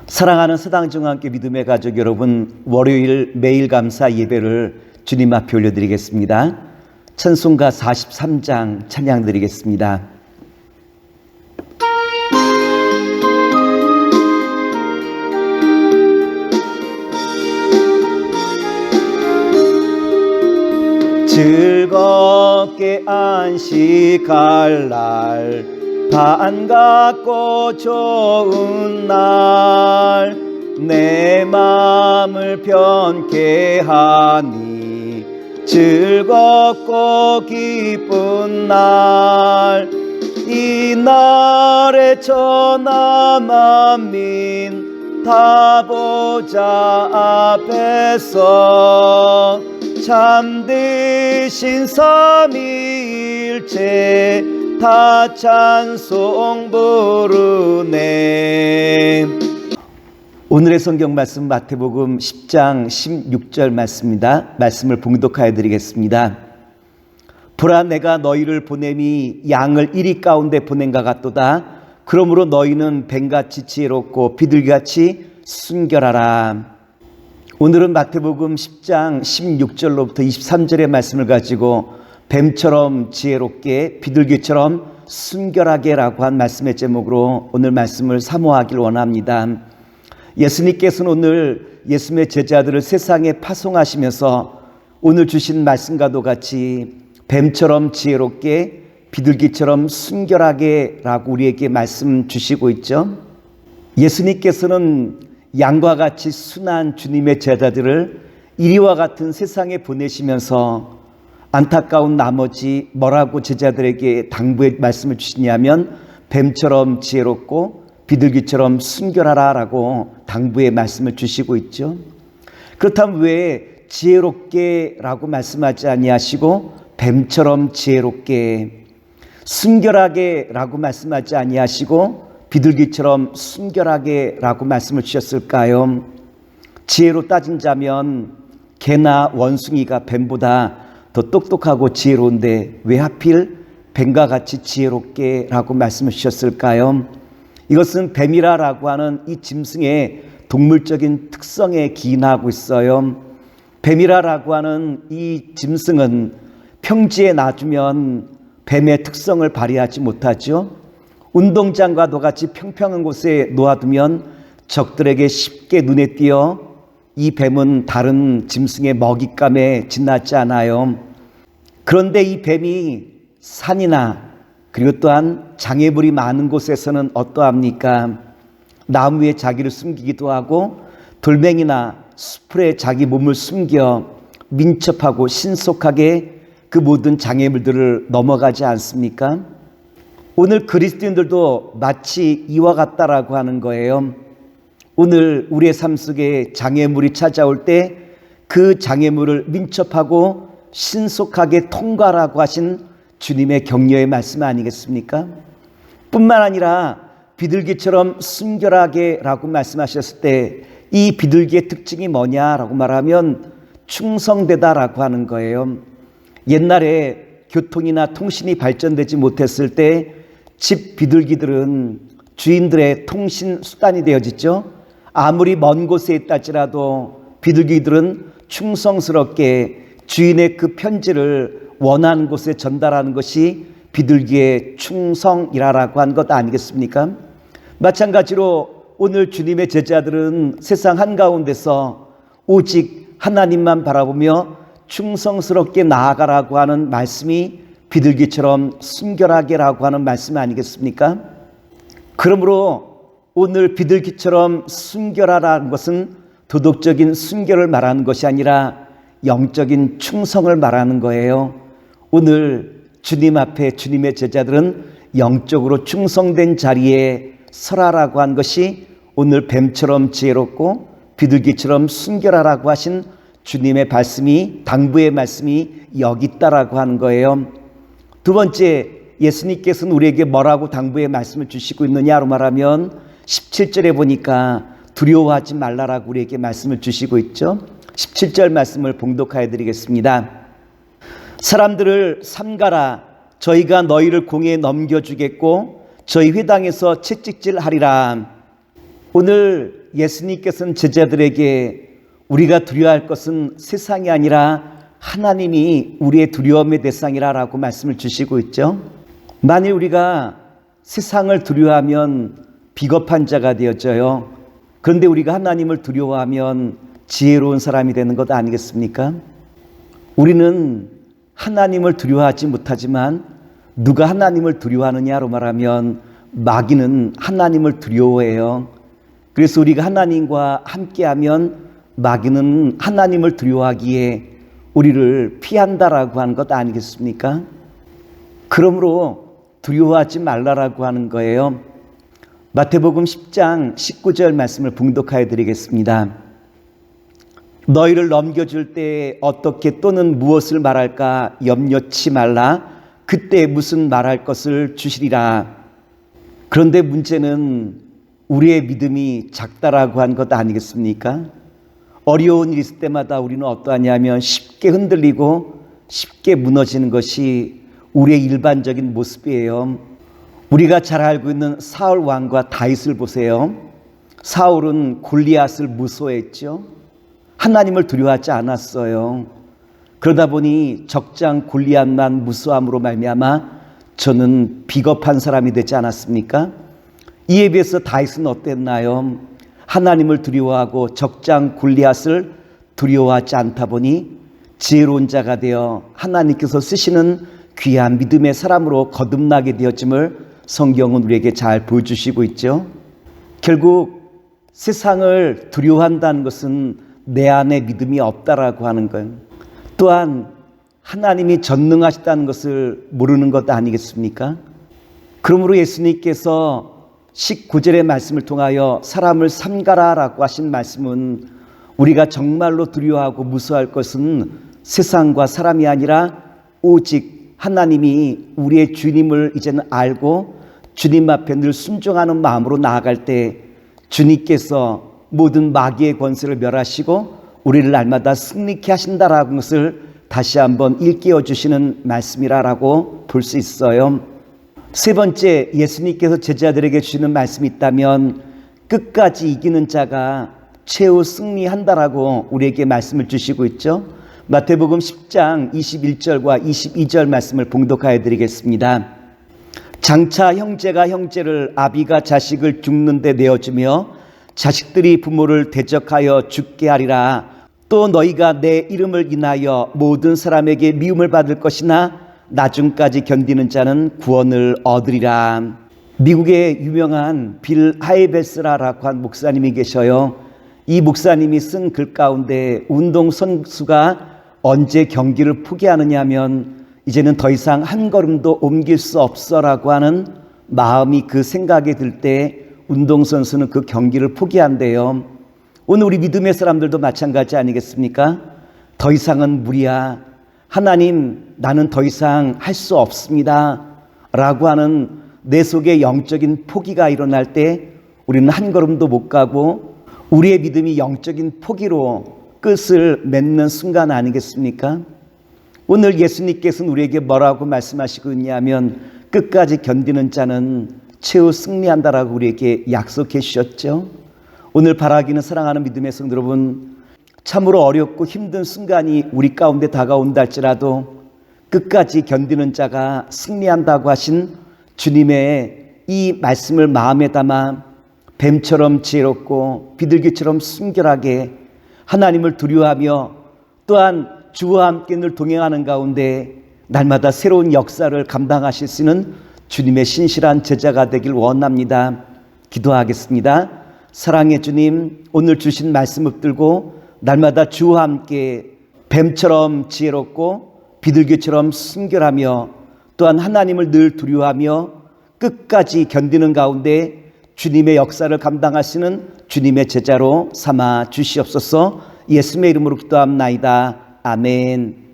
사랑하는 서당중앙교회 믿음의 가족 여러분, 월요일 매일 감사 예배를 주님 앞에 올려드리겠습니다. 찬송가 43장 찬양 드리겠습니다. 즐겁게 안식할 날, 반갑고 좋은 날, 내 마음을 편케 하니 즐겁고 기쁜 날, 이 날에 천하 만민 다 보좌 앞에서 참되신 삼위일체 다 찬송 부르네. 오늘의 성경 말씀 마태복음 10장 16절 말씀입니다. 말씀을 봉독하여 드리겠습니다. 보라, 내가 너희를 보냄이 양을 이리 가운데 보낸가 같도다. 그러므로 너희는 뱀같이 지혜롭고 비둘기같이 순결하라. 오늘은 마태복음 10장 16절로부터 23절의 말씀을 가지고 뱀처럼 지혜롭게 비둘기처럼 순결하게 라고 한 말씀의 제목으로 오늘 말씀을 사모하길 원합니다. 예수님께서는 오늘 예수님의 제자들을 세상에 파송하시면서 오늘 주신 말씀과도 같이 뱀처럼 지혜롭게 비둘기처럼 순결하게 라고 우리에게 말씀 주시고 있죠. 예수님께서는 양과 같이 순한 주님의 제자들을 이리와 같은 세상에 보내시면서 안타까운 나머지 뭐라고 제자들에게 당부의 말씀을 주시냐면 뱀처럼 지혜롭고 비둘기처럼 순결하라 라고 당부의 말씀을 주시고 있죠. 그렇다면 왜 지혜롭게 라고 말씀하지 아니하시고 뱀처럼 지혜롭게, 순결하게 라고 말씀하지 아니하시고 비둘기처럼 순결하게 라고 말씀을 주셨을까요? 지혜로 따진 자면 개나 원숭이가 뱀보다 더 똑똑하고 지혜로운데 왜 하필 뱀과 같이 지혜롭게 라고 말씀을 주셨을까요? 이것은 뱀이라고 하는 이 짐승의 동물적인 특성에 기인하고 있어요. 뱀이라고 하는 이 짐승은 평지에 놔두면 뱀의 특성을 발휘하지 못하죠. 운동장과도 같이 평평한 곳에 놓아두면 적들에게 쉽게 눈에 띄어 이 뱀은 다른 짐승의 먹잇감에 지나지 않아요. 그런데 이 뱀이 산이나 그리고 또한 장애물이 많은 곳에서는 어떠합니까? 나무 위에 자기를 숨기기도 하고 돌멩이나 수풀에 자기 몸을 숨겨 민첩하고 신속하게 그 모든 장애물들을 넘어가지 않습니까? 오늘 그리스도인들도 마치 이와 같다라고 하는 거예요. 오늘 우리의 삶 속에 장애물이 찾아올 때 그 장애물을 민첩하고 신속하게 통과하라고 하신 주님의 격려의 말씀 아니겠습니까? 뿐만 아니라 비둘기처럼 순결하게 라고 말씀하셨을 때 이 비둘기의 특징이 뭐냐라고 말하면 충성되다라고 하는 거예요. 옛날에 교통이나 통신이 발전되지 못했을 때 집 비둘기들은 주인들의 통신 수단이 되어지죠. 아무리 먼 곳에 있다지라도 비둘기들은 충성스럽게 주인의 그 편지를 원하는 곳에 전달하는 것이 비둘기의 충성이라고 한 것 아니겠습니까? 마찬가지로 오늘 주님의 제자들은 세상 한가운데서 오직 하나님만 바라보며 충성스럽게 나아가라고 하는 말씀이 비둘기처럼 순결하게라고 하는 말씀 아니겠습니까? 그러므로 오늘 비둘기처럼 순결하라는 것은 도덕적인 순결을 말하는 것이 아니라 영적인 충성을 말하는 거예요. 오늘 주님 앞에 주님의 제자들은 영적으로 충성된 자리에 서라라고 한 것이 오늘 뱀처럼 지혜롭고 비둘기처럼 순결하라고 하신 주님의 말씀이, 당부의 말씀이 여기 있다라고 하는 거예요. 두 번째, 예수님께서는 우리에게 뭐라고 당부의 말씀을 주시고 있느냐로 말하면 17절에 보니까 두려워하지 말라라고 우리에게 말씀을 주시고 있죠. 17절 말씀을 봉독하여 드리겠습니다. 사람들을 삼가라. 저희가 너희를 공에 넘겨주겠고 저희 회당에서 채찍질하리라. 오늘 예수님께서는 제자들에게 우리가 두려워할 것은 세상이 아니라 하나님이 우리의 두려움의 대상이라고 말씀을 주시고 있죠. 만일 우리가 세상을 두려워하면 비겁한 자가 되어져요. 그런데 우리가 하나님을 두려워하면 지혜로운 사람이 되는 것 아니겠습니까? 우리는 하나님을 두려워하지 못하지만 누가 하나님을 두려워하느냐로 말하면 마귀는 하나님을 두려워해요. 그래서 우리가 하나님과 함께하면 마귀는 하나님을 두려워하기에 우리를 피한다라고 하는 것 아니겠습니까? 그러므로 두려워하지 말라라고 하는 거예요. 마태복음 10장 19절 말씀을 봉독하여 드리겠습니다. 너희를 넘겨줄 때 어떻게 또는 무엇을 말할까 염려치 말라. 그때 무슨 말할 것을 주시리라. 그런데 문제는 우리의 믿음이 작다라고 한 것 아니겠습니까? 어려운 일 있을 때마다 우리는 어떠하냐면 쉽게 흔들리고 쉽게 무너지는 것이 우리의 일반적인 모습이에요. 우리가 잘 알고 있는 사울 왕과 다윗을 보세요. 사울은 골리앗을 무서워했죠. 하나님을 두려워하지 않았어요. 그러다 보니 적장 골리앗만 무서함으로 말미암아 저는 비겁한 사람이 되지 않았습니까? 이에 비해서 다윗은 어땠나요? 하나님을 두려워하고 적장 골리앗을 두려워하지 않다 보니 지혜로운 자가 되어 하나님께서 쓰시는 귀한 믿음의 사람으로 거듭나게 되었음을 성경은 우리에게 잘 보여주시고 있죠. 결국 세상을 두려워한다는 것은 내 안에 믿음이 없다라고 하는 거예요. 또한 하나님이 전능하시다는 것을 모르는 것 아니겠습니까? 그러므로 예수님께서 19절의 말씀을 통하여 사람을 삼가라라고 하신 말씀은 우리가 정말로 두려워하고 무서워할 것은 세상과 사람이 아니라 오직 하나님이 우리의 주님을 이제는 알고 주님 앞에 늘 순종하는 마음으로 나아갈 때 주님께서 모든 마귀의 권세를 멸하시고 우리를 날마다 승리케 하신다라는 것을 다시 한번 일깨워 주시는 말씀이라고 볼 수 있어요. 세 번째, 예수님께서 제자들에게 주시는 말씀이 있다면 끝까지 이기는 자가 최후 승리한다라고 우리에게 말씀을 주시고 있죠. 마태복음 10장 21절과 22절 말씀을 봉독하여 드리겠습니다. 장차 형제가 형제를 아비가 자식을 죽는 데 내어주며 자식들이 부모를 대적하여 죽게 하리라. 또 너희가 내 이름을 인하여 모든 사람에게 미움을 받을 것이나 나중까지 견디는 자는 구원을 얻으리라. 미국의 유명한 빌 하이베스라라고 한 목사님이 계셔요. 이 목사님이 쓴 글 가운데 운동선수가 언제 경기를 포기하느냐 하면 이제는 더 이상 한 걸음도 옮길 수 없어라고 하는 마음이 그 생각이 들 때 운동선수는 그 경기를 포기한대요. 오늘 우리 믿음의 사람들도 마찬가지 아니겠습니까? 더 이상은 무리야. 하나님, 나는 더 이상 할 수 없습니다 라고 하는 내 속에 영적인 포기가 일어날 때 우리는 한 걸음도 못 가고 우리의 믿음이 영적인 포기로 끝을 맺는 순간 아니겠습니까? 오늘 예수님께서는 우리에게 뭐라고 말씀하시고 있냐면 끝까지 견디는 자는 최후 승리한다라고 우리에게 약속해 주셨죠. 오늘 바라기는 사랑하는 믿음의 성도 여러분, 참으로 어렵고 힘든 순간이 우리 가운데 다가온다 할지라도 끝까지 견디는 자가 승리한다고 하신 주님의 이 말씀을 마음에 담아 뱀처럼 지혜롭고 비둘기처럼 순결하게 하나님을 두려워하며 또한 주와 함께 늘 동행하는 가운데 날마다 새로운 역사를 감당하실 수 있는 주님의 신실한 제자가 되길 원합니다. 기도하겠습니다. 사랑의 주님, 오늘 주신 말씀 붙들고 날마다 주와 함께 뱀처럼 지혜롭고 비둘기처럼 순결하며 또한 하나님을 늘 두려워하며 끝까지 견디는 가운데 주님의 역사를 감당하시는 주님의 제자로 삼아 주시옵소서. 예수님의 이름으로 기도합나이다. 아멘.